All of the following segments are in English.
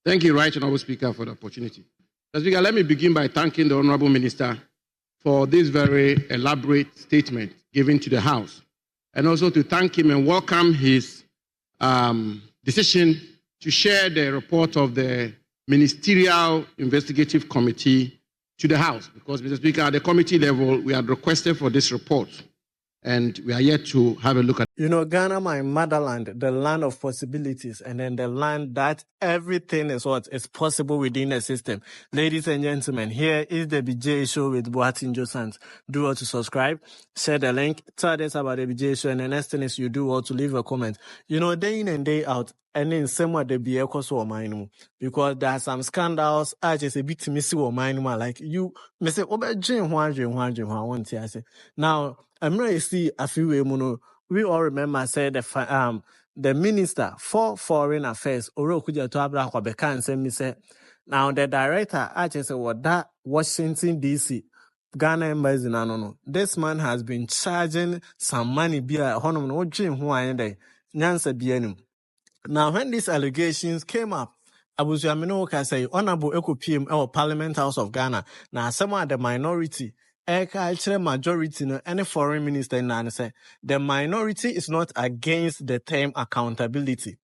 Thank you, Right Honourable Speaker, for the opportunity. Mr. Speaker, let me begin by thanking the Honourable Minister for this very elaborate statement given to the House, and also to thank him and welcome his decision to share the report of the Ministerial Investigative Committee to the House. Because, Mr. Speaker, at the committee level, we had requested for this report, and we are yet to have a look at it. You know, Ghana, my motherland, the land of possibilities, and then the land that everything is what is possible within the system. Ladies and gentlemen, here is the BJ Show with Boatin Josans. Do well to subscribe, share the link, tell us about the BJ Show, and the next thing is you do well to leave a comment. You know, day in and day out, and then somewhat the be equal mine because there are some scandals. I just a bit missy or mine like you, Mr. Ober Jim Juan, now, I'm ready to see a few way, we all remember said the minister for foreign affairs, Okudzeto Ablakwa, bekan say me say now the director actually say what that Washington DC Ghana embassy no. This man has been charging some money via honor no dream who I day nyansa bianim. Now when these allegations came up, Abuzu Amino can say honorable Eco PM or Parliament House of Ghana. Now some of the minority cultural majority, any foreign minister in say the minority is not against the term accountability,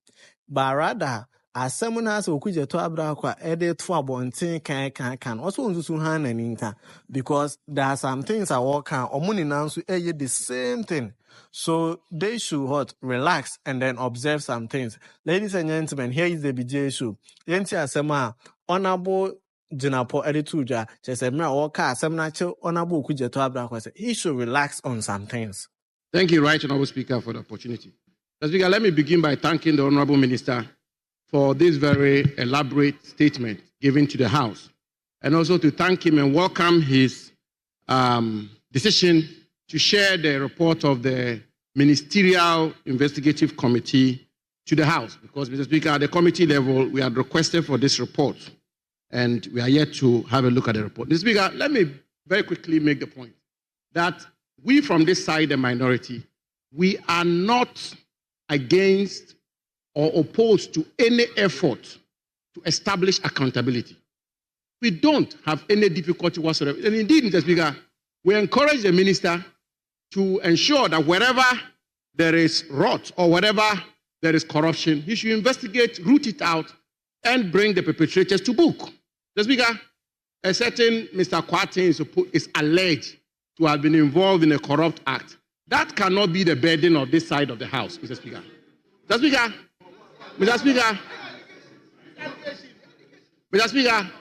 but rather as someone has Okudzeto Ablakwa added to abontin can also unsusu hand and inter because there are some things I work on or money now to the same thing. So they should relax and then observe some things. Ladies and gentlemen, here is the BJ show. Yenti asema honorable Jinapo Edituja, just a mere walker, some natural honorable Okudzeto Ablakwa. He should relax on some things. Thank you, Right Honourable Speaker, for the opportunity. Mr. Speaker, let me begin by thanking the Honourable Minister for this very elaborate statement given to the House, and also to thank him and welcome his decision to share the report of the Ministerial Investigative Committee to the House. Because, Mr. Speaker, at the committee level, we had requested for this report, and we are yet to have a look at the report. Mr. Speaker, let me very quickly make the point that we from this side, the minority, we are not against or opposed to any effort to establish accountability. We don't have any difficulty whatsoever. And indeed, Mr. Speaker, we encourage the minister to ensure that wherever there is rot or wherever there is corruption, he should investigate, root it out, and bring the perpetrators to book. Mr. Speaker, a certain Mr. Kwatin is alleged to have been involved in a corrupt act. That cannot be the burden of this side of the House, Mr. Speaker. Mr. Speaker, Mr. Speaker, Mr. Speaker,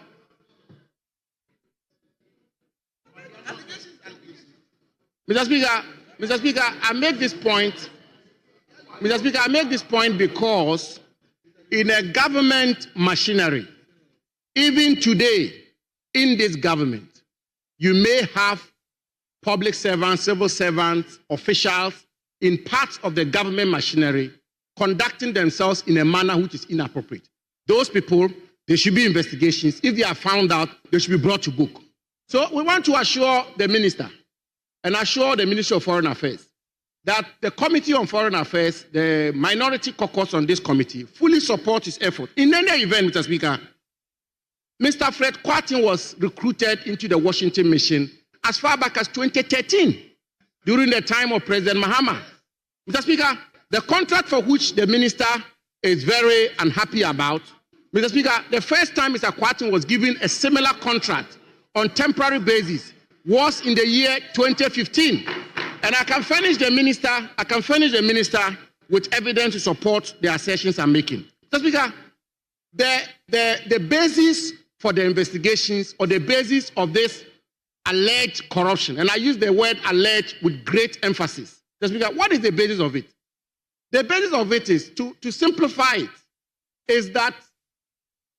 Mr. Speaker, Mr. Speaker, I make this point. Mr. Speaker, I make this point because in a government machinery, even today, in this government, you may have public servants, civil servants, officials in parts of the government machinery conducting themselves in a manner which is inappropriate. Those people, there should be investigations. If they are found out, they should be brought to book. So we want to assure the minister and assure the Ministry of Foreign Affairs that the Committee on Foreign Affairs, the minority caucus on this committee, fully support his effort. In any event, Mr. Speaker, Mr. Fred Kwatin was recruited into the Washington mission as far back as 2013, during the time of President Mahama. Mr. Speaker, the contract for which the minister is very unhappy about, Mr. Speaker, the first time Mr. Kwatin was given a similar contract on temporary basis was in the year 2015. And I can furnish the minister with evidence to support the assertions I'm making. Mr. Speaker, the basis for the investigations or the basis of this alleged corruption, and I use the word alleged with great emphasis. Mr. Speaker, what is the basis of it? The basis of it is, to simplify it, is that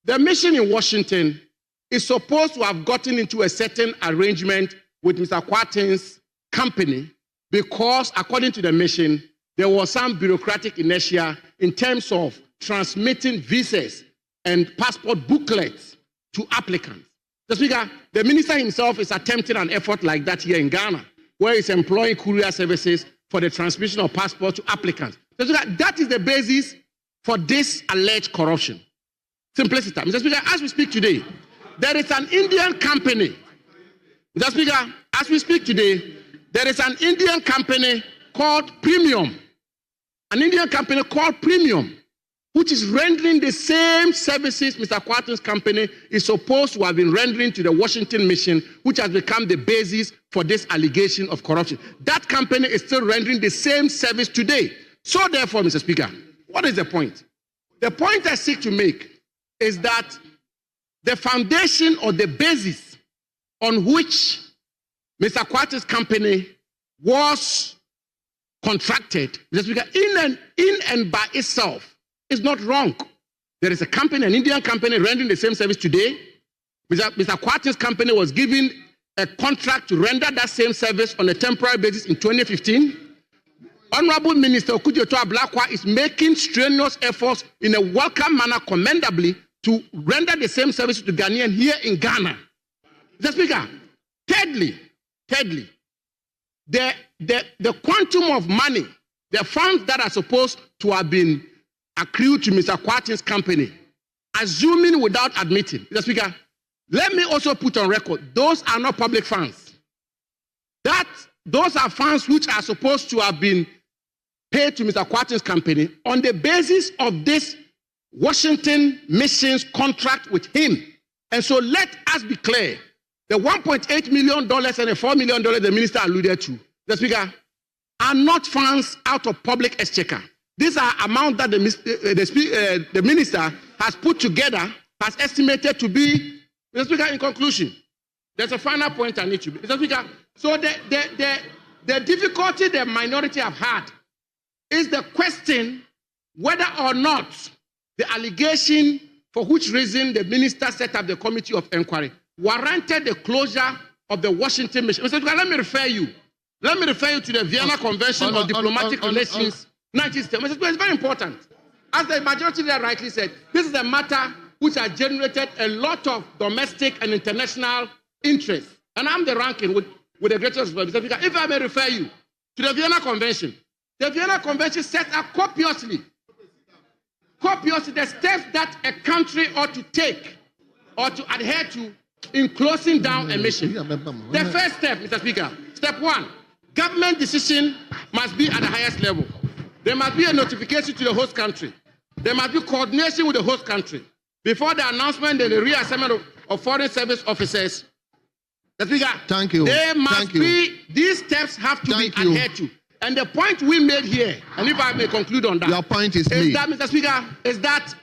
the mission in Washington is supposed to have gotten into a certain arrangement with Mr. Kwatin's company because, according to the mission, there was some bureaucratic inertia in terms of transmitting visas and passport booklets to applicants. Mr. Speaker, the minister himself is attempting an effort like that here in Ghana, where he's employing courier services for the transmission of passports to applicants. Mr. Speaker, that is the basis for this alleged corruption. simpliciter. Mr. Speaker, as we speak today, there is an Indian company. Mr. Speaker, as we speak today, there is an Indian company called Premium. An Indian company called Premium, which is rendering the same services Mr. Kwarteng's company is supposed to have been rendering to the Washington mission, which has become the basis for this allegation of corruption. That company is still rendering the same service today. So therefore, Mr. Speaker, what is the point? The point I seek to make is that the foundation or the basis on which Mr. Kwarteng's company was contracted, Mr. Speaker, in and by itself, is not wrong. There is a company, an Indian company, rendering the same service today. Mr. Kwarteng's company was given a contract to render that same service on a temporary basis in 2015. Honorable Minister Okudzeto Ablakwa is making strenuous efforts in a welcome manner, commendably, to render the same service to Ghanaians here in Ghana. Mr. Speaker, thirdly, the quantum of money, the funds that are supposed to have been accrued to Mr. Kwarteng's company, assuming without admitting. Mr. Speaker, let me also put on record, those are not public funds. Those are funds which are supposed to have been paid to Mr. Kwarteng's company on the basis of this Washington mission's contract with him. And so let us be clear, the $1.8 million and the $4 million the minister alluded to, the Speaker, are not funds out of public exchequer. These are amounts that the minister has put together, has estimated to be, Mr. Speaker, in conclusion, there's a final point I need to make. Mr. Speaker, so the difficulty the minority have had is the question whether or not the allegation for which reason the minister set up the committee of inquiry warranted the closure of the Washington mission. Mr. Speaker, let me refer you to the Vienna Convention on Diplomatic Relations, 1970. Mr. Speaker, it's very important. As the majority there rightly said, this is a matter which has generated a lot of domestic and international interest. And I'm the ranking with the greatest respect. Mr. Speaker, if I may refer you to the Vienna Convention set up copiously the steps that a country ought to take or to adhere to in closing down a mission. The first step, Mr. Speaker, step one, government decision must be at the highest level. There must be a notification to the host country. There must be coordination with the host country. Before the announcement and the reassignment of foreign service officers, Mr. Speaker, thank you. There must be, these steps have to be adhered to. And the point we made here, and if I may conclude on that, your point is made. That, Mr. Speaker, is that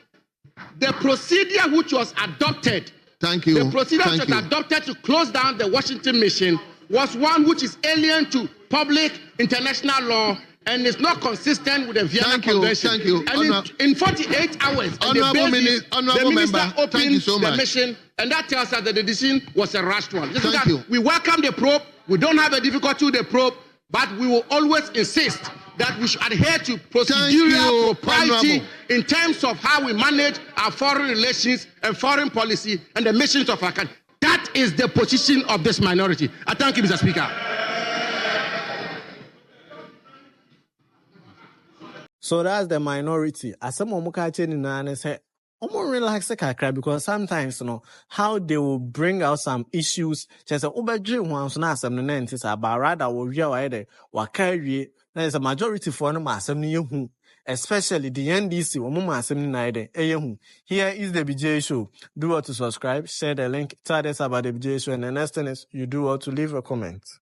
the procedure which was adopted, the procedure which was adopted to close down the Washington mission was one which is alien to public international law and is not consistent with the Vienna Convention. Thank you. And in 48 hours, the minister opened the mission, and that tells us that the decision was a rushed one. We welcome the probe. We don't have a difficulty with the probe, but we will always insist that we should adhere to procedural propriety in terms of how we manage our foreign relations and foreign policy and the missions of our country. That is the position of this minority. I thank you, Mr. Speaker. So that's the minority. As some of say, I'm more relaxed because sometimes, how they will bring out some issues. Just say, but rather will carry. There is a majority for them, especially the NDC. Here is the BJ Show. Do what to subscribe, share the link, tell us about the BJ Show, and the next thing is you do what to leave a comment.